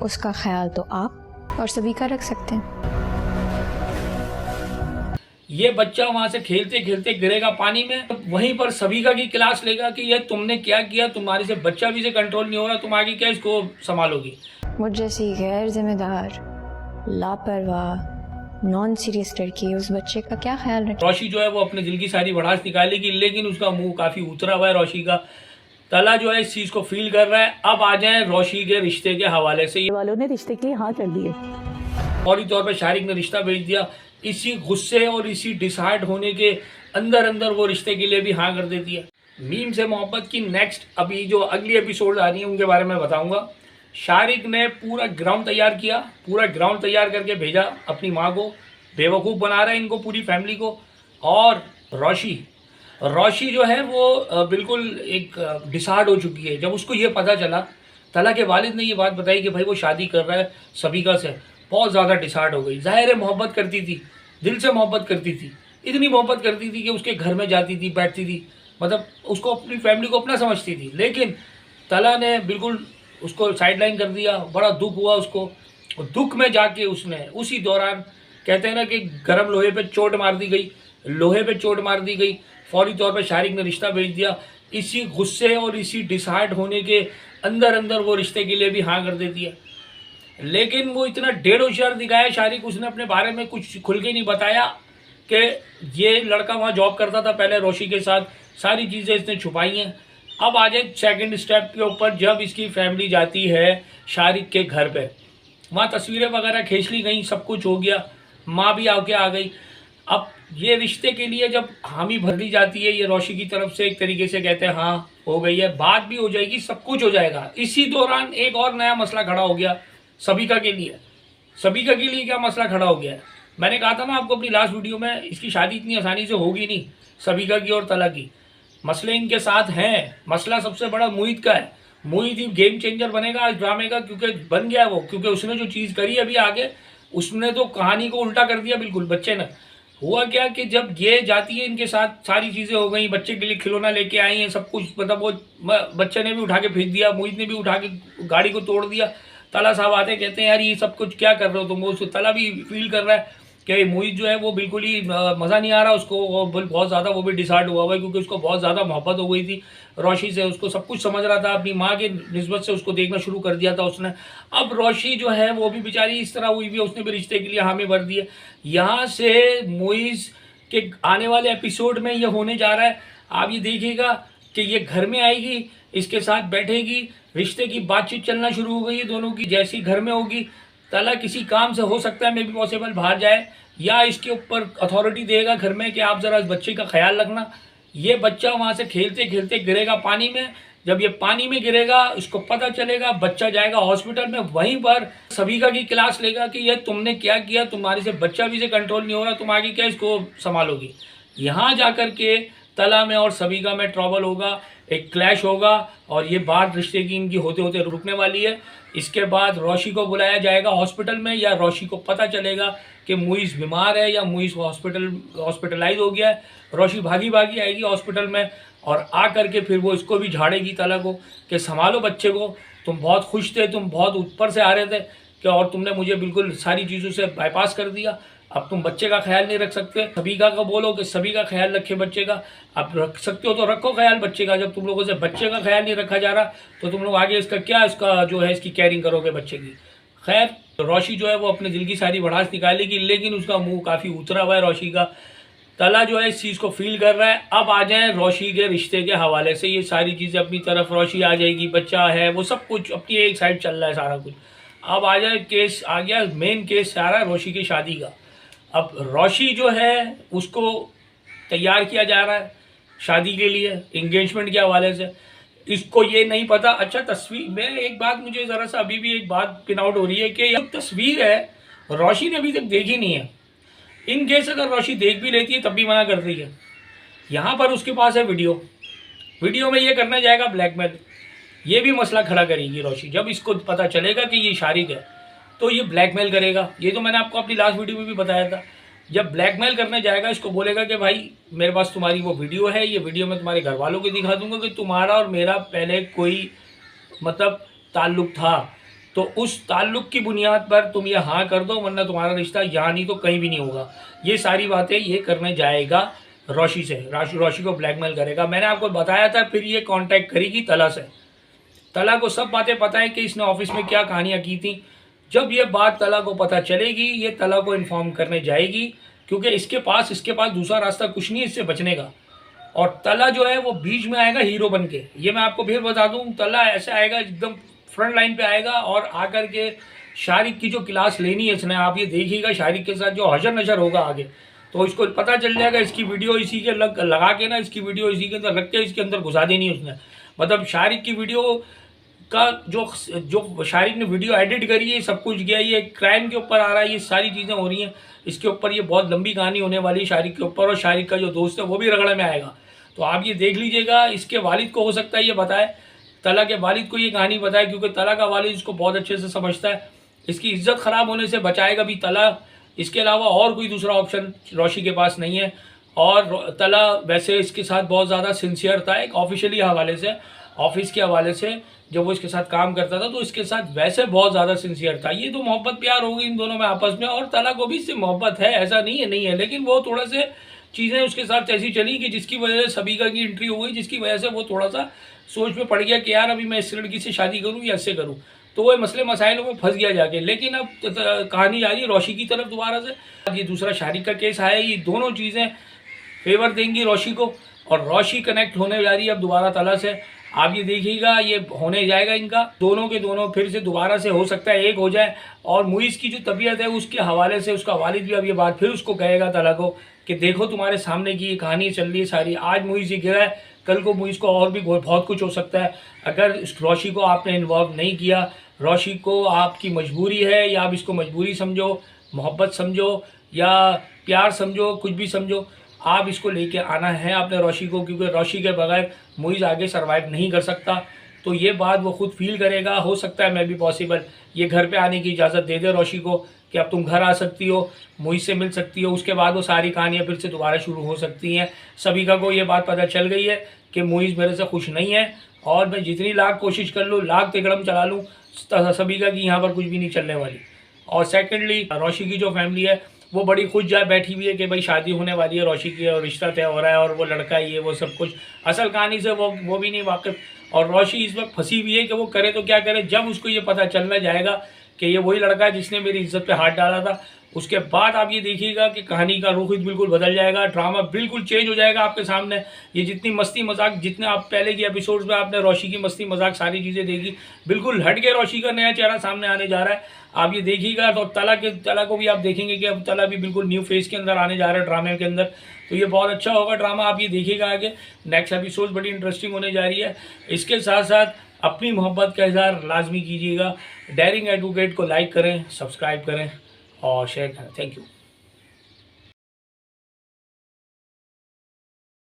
उसका ख्याल तो आप और सभी का रख सकते हैं। ये बच्चा वहां से खेलते खेलते गिरेगा पानी में, वहीं पर सभी की क्लास लेगा कि ये तुमने क्या किया, तुम्हारे से बच्चा भी से कंट्रोल नहीं हो रहा, तुम आगे क्या इसको संभालोगी। मुझ जैसी गैर जिम्मेदार, लापरवाह, नॉन सीरियस लड़की उस बच्चे का क्या ख्याल रखे। रोशी जो है वो अपने दिल की सारी भड़ास निकालेगी, लेकिन उसका मुंह काफी उतरा हुआ है रोशी का। तला जो है इस चीज को फील कर रहा है। अब आ जाए रोशी के रिश्ते के हवाले से। ये वालों ने रिश्ते के लिए हाँ कर दिए। फौरी तौर पर शारिक ने रिश्ता भेज दिया। इसी गुस्से और इसी डिसाइड होने के अंदर अंदर वो रिश्ते के लिए भी हाँ कर देती है। मीम से मोहब्बत की नेक्स्ट अभी जो अगली एपिसोड आ रही है उनके बारे में बताऊंगा। शारिक ने पूरा ग्राउंड तैयार किया, पूरा ग्राउंड तैयार करके भेजा अपनी माँ को, बेवकूफ़ बना रहा है इनको, पूरी फैमिली को। और रोशी जो है वो बिल्कुल एक डिसाइड हो चुकी है। जब उसको ये पता चला, तला के वालिद ने ये बात बताई कि भाई वो शादी कर रहा है सबिका से, बहुत ज़्यादा डिसाइड हो गई। ज़ाहिर है मोहब्बत करती थी, दिल से मोहब्बत करती थी, इतनी मोहब्बत करती थी कि उसके घर में जाती थी, बैठती थी, मतलब उसको अपनी फैमिली को अपना समझती थी। लेकिन तला ने बिल्कुल उसको साइडलाइन कर दिया। बड़ा दुख हुआ उसको, और दुख में जाके उसने उसी दौरान, कहते हैं ना कि गर्म लोहे पे चोट मार दी गई, लोहे पे चोट मार दी गई। फौरी तौर पे शारिक ने रिश्ता भेज दिया। इसी गुस्से और इसी डिसाइड होने के अंदर अंदर वो रिश्ते के लिए भी हाँ कर देती है। लेकिन वो इतना डेढ़ होशियार दिखाया शारिक, उसने अपने बारे में कुछ खुल के नहीं बताया कि ये लड़का वहाँ जॉब करता था पहले रोशी के साथ, सारी चीज़ें इसने छुपाई हैं। अब आ जाए सेकेंड स्टेप के ऊपर, जब इसकी फैमिली जाती है शारिक के घर पे, वहाँ तस्वीरें वगैरह खींच ली गई, सब कुछ हो गया, माँ भी आके आ गई। अब ये रिश्ते के लिए जब हामी भर दी जाती है ये रोशी की तरफ से, एक तरीके से कहते हैं हाँ हो गई है, बात भी हो जाएगी, सब कुछ हो जाएगा। इसी दौरान एक और नया मसला खड़ा हो गया सबिका के लिए। सबिका के लिए क्या मसला खड़ा हो गया है, मैंने कहा था ना आपको अपनी लास्ट वीडियो में, इसकी शादी इतनी आसानी से होगी नहीं सबिका की और तला की। मसले इनके साथ हैं। मसला सबसे बड़ा मुहित का है। मुहित ही गेम चेंजर बनेगा आज ड्रामे का, क्योंकि बन गया वो, क्योंकि उसने जो चीज़ करी अभी आगे, उसने तो कहानी को उल्टा कर दिया बिल्कुल। बच्चे ने हुआ क्या कि जब ये जाती है इनके साथ, सारी चीज़ें हो गई, बच्चे के लिए खिलौना लेके आई हैं, सब कुछ, मतलब वो बच्चे ने भी उठा के फेंक दिया, मुहित ने भी उठा के गाड़ी को तोड़ दिया। तला साहब आते कहते हैं यार ये सब कुछ क्या कर रहे हो तुम। वो तला भी फील कर रहा है कि मोहित जो है वो बिल्कुल ही मज़ा नहीं आ रहा उसको, वो बहुत ज़्यादा वो भी डिसाइड हुआ हुआ है, क्योंकि उसको बहुत ज़्यादा मोहब्बत हो गई थी रोशी से। उसको सब कुछ समझ रहा था, अपनी माँ के निस्बत से उसको देखना शुरू कर दिया था उसने। अब रोशी जो है वो भी बेचारी इस तरह हुई भी, उसने भी रिश्ते के लिए हामी भर दिए। यहाँ से मोइज के आने वाले एपिसोड में ये होने जा रहा है, आप ये देखिएगा कि ये घर में आएगी, इसके साथ बैठेगी, रिश्ते की बातचीत चलना शुरू हो गई है दोनों की। जैसी घर में होगी, तला किसी काम से हो सकता है मे भी पॉसिबल बाहर जाए, या इसके ऊपर अथॉरिटी देगा घर में कि आप ज़रा इस बच्चे का ख्याल रखना। ये बच्चा वहाँ से खेलते खेलते गिरेगा पानी में। जब ये पानी में गिरेगा, इसको पता चलेगा, बच्चा जाएगा हॉस्पिटल में, वहीं पर सबिका की क्लास लेगा कि ये तुमने क्या किया, तुम्हारे से बच्चा भी से कंट्रोल नहीं हो रहा, तुम आगे क्या इसको संभालोगी। यहाँ जाकर के तला में और सबिका में ट्रबल होगा, एक क्लैश होगा, और ये बात रिश्ते की इनकी होते होते रुकने वाली है। इसके बाद रोशी को बुलाया जाएगा हॉस्पिटल में, या रोशी को पता चलेगा कि मुइज़ बीमार है या मुइज़ हॉस्पिटलाइज हो गया है। रोशी भागी भागी आएगी हॉस्पिटल में, और आ करके फिर वो इसको भी झाड़ेगी तला को कि संभालो बच्चे को, तुम बहुत खुश थे, तुम बहुत ऊपर से आ रहे थे कि, और तुमने मुझे बिल्कुल सारी चीज़ों से बाईपास कर दिया, अब तुम बच्चे का ख्याल नहीं रख सकते। सबिका को बोलो कि सभी का ख्याल रखे बच्चे का, आप रख सकते हो तो रखो ख्याल बच्चे का। जब तुम लोगों से बच्चे का ख्याल नहीं रखा जा रहा तो तुम लोग आगे इसका क्या, इसका जो है इसकी केयरिंग करोगे बच्चे की। खैर रोशी जो है वो अपने दिल की सारी भड़ास निकालेगी, लेकिन उसका मुंह काफ़ी उतरा हुआ है रोशी का। तला जो है इस चीज़ को फील कर रहा है। अब आ जाए रोशी के रिश्ते के हवाले से, ये सारी चीज़ें अपनी तरफ, रोशी आ जाएगी, बच्चा है, वो सब कुछ अपनी एक साइड चल रहा है सारा कुछ। अब आ जाए केस आ गया, मेन केस आ रहा है रोशी की शादी का। अब रोशी जो है उसको तैयार किया जा रहा है शादी के लिए, एंगेजमेंट के हवाले से। इसको ये नहीं पता, अच्छा तस्वीर में एक बात मुझे ज़रा सा अभी भी एक बात पिन आउट हो रही है कि ये तस्वीर है रोशी ने अभी तक देखी नहीं है। इन केस अगर रोशी देख भी लेती है तब भी मना कर रही है। यहाँ पर उसके पास है वीडियो में ये करना जाएगा ब्लैकमेल। ये भी मसला खड़ा करेगी रोशी, जब इसको पता चलेगा कि ये शारिक है तो ये ब्लैकमेल करेगा। ये तो मैंने आपको अपनी लास्ट वीडियो में भी बताया था। जब ब्लैकमेल करने जाएगा, इसको बोलेगा कि भाई मेरे पास तुम्हारी वो वीडियो है, ये वीडियो मैं तुम्हारे घर वालों को दिखा दूंगा कि तुम्हारा और मेरा पहले कोई मतलब ताल्लुक था, तो उस ताल्लुक़ की बुनियाद पर तुम ये हाँ कर दो, वरना तुम्हारा रिश्ता यहाँ नहीं तो कहीं भी नहीं होगा। ये सारी बातें ये करने जाएगा रोशी से, रोशी को ब्लैकमेल करेगा। मैंने आपको बताया था, फिर ये कांटेक्ट करेगी तला से। तला को सब बातें पता है कि इसने ऑफिस में क्या कहानियाँ की थी। जब ये बात तला को पता चलेगी, ये तला को इन्फॉर्म करने जाएगी, क्योंकि इसके पास दूसरा रास्ता कुछ नहीं है इससे बचने का। और तला जो है वो बीच में आएगा हीरो बन के। ये मैं आपको फिर बता दूं, तला ऐसे आएगा एकदम फ्रंट लाइन पे आएगा और आकर के शारिक की जो क्लास लेनी है इसने, आप ये देखिएगा शारिक के साथ जो हशर नशर होगा आगे, तो इसको पता चल जाएगा। इसकी वीडियो इसी के लगा के ना, इसकी वीडियो इसी के अंदर रख के इसके अंदर घुसा देनी है उसने। मतलब शारिक की वीडियो का जो शारिक ने वीडियो एडिट करी है, सब कुछ गया, ये क्राइम के ऊपर आ रहा है, ये सारी चीज़ें हो रही हैं इसके ऊपर। ये बहुत लंबी कहानी होने वाली है शारिक के ऊपर, और शारिक का जो दोस्त है वो भी रगड़े में आएगा। तो आप ये देख लीजिएगा। इसके वालिद को हो सकता है ये बताए, तला के वालिद को ये कहानी बताए, क्योंकि तला का वालिद इसको बहुत अच्छे से समझता है। इसकी इज्जत ख़राब होने से बचाएगा भी तला। इसके अलावा और कोई दूसरा ऑप्शन रोशी के पास नहीं है। और तला वैसे इसके साथ बहुत ज़्यादा सिंसियर था, एक ऑफिशियली हवाले से, ऑफिस के हवाले से जब वो इसके साथ काम करता था तो इसके साथ वैसे बहुत ज़्यादा सिंसियर था। ये तो मोहब्बत प्यार हो गई इन दोनों में आपस में, और तला को भी इससे मोहब्बत है, ऐसा नहीं है, लेकिन वो थोड़ा से चीज़ें उसके साथ ऐसी चली कि जिसकी वजह से सभी की एंट्री हो गई, जिसकी वजह से वो थोड़ा सा सोच में पड़ गया कि यार अभी मैं इस लड़की से शादी करूँ या इससे करूँ। तो वो मसले मसाइलों में फंस गया जाके। लेकिन अब कहानी जा रही है रोशी की तरफ दोबारा से। ये दूसरा शारिक का केस आया, ये दोनों चीज़ें फेवर देंगी रोशी को, और रोशी कनेक्ट होने जा रही है अब दोबारा तला से। आप ये देखिएगा, ये होने जाएगा इनका दोनों के दोनों फिर से दोबारा से, हो सकता है एक हो जाए। और मुइज़ की जो तबीयत है उसके हवाले से उसका वालिद भी अब ये बात फिर उसको कहेगा तला को कि देखो तुम्हारे सामने की ये कहानी चल रही है सारी। आज मुइज़ ये गिरा है, कल को मुइज़ को और भी बहुत कुछ हो सकता है। अगर इस रोशी को आपने इन्वॉल्व नहीं किया, रोशी को आपकी मजबूरी है, या आप इसको मजबूरी समझो, मोहब्बत समझो या प्यार समझो, कुछ भी समझो, आप इसको लेके आना है आपने रोशी को, क्योंकि रोशी के बगैर मुइज़ आगे सरवाइव नहीं कर सकता। तो ये बात वो खुद फील करेगा। हो सकता है मैं भी पॉसिबल ये घर पे आने की इजाज़त दे दे रोशी को कि अब तुम घर आ सकती हो, मुइज़ से मिल सकती हो। उसके बाद वो सारी कहानियाँ फिर से दोबारा शुरू हो सकती हैं। सभी को ये बात पता चल गई है कि मुइज़ मेरे से खुश नहीं है, और मैं जितनी लाख कोशिश कर लूँ, लाख तिकड़म चला लूँ, सभी की यहाँ पर कुछ भी नहीं चलने वाली। और सेकेंडली रोशी की जो फैमिली है वो बड़ी खुश जा बैठी हुई है कि भाई शादी होने वाली है रोशी की, और रिश्ता तय हो रहा है, और वो लड़का ही है, वो सब कुछ। असल कहानी से वो भी नहीं वाकिफ। और रोशी इस वक्त फंसी हुई है कि वो करे तो क्या करे। जब उसको ये पता चलना जाएगा कि ये वही लड़का है जिसने मेरी इज्जत पे हाथ डाला था, उसके बाद आप ये देखिएगा कि कहानी का रुख बिल्कुल बदल जाएगा, ड्रामा बिल्कुल चेंज हो जाएगा आपके सामने। ये जितनी मस्ती मजाक, जितने आप पहले की एपिसोड्स में आपने रोशी की मस्ती मजाक सारी चीज़ें देखी, बिल्कुल हट के रोशी का नया चेहरा सामने आने जा रहा है। आप ये देखिएगा। तो तला को भी आप देखेंगे कि अब तला भी बिल्कुल न्यू फेस के अंदर आने जा रहा है ड्रामे के अंदर। तो ये बहुत अच्छा होगा ड्रामा, आप ये देखिएगा आगे। नेक्स्ट एपिसोड बड़ी इंटरेस्टिंग होने जा रही है। इसके साथ साथ अपनी मोहब्बत का इजहार लाजमी कीजिएगा। डेयरिंग एडवोकेट को लाइक करें, सब्सक्राइब करें और शेयर करें। Thank you.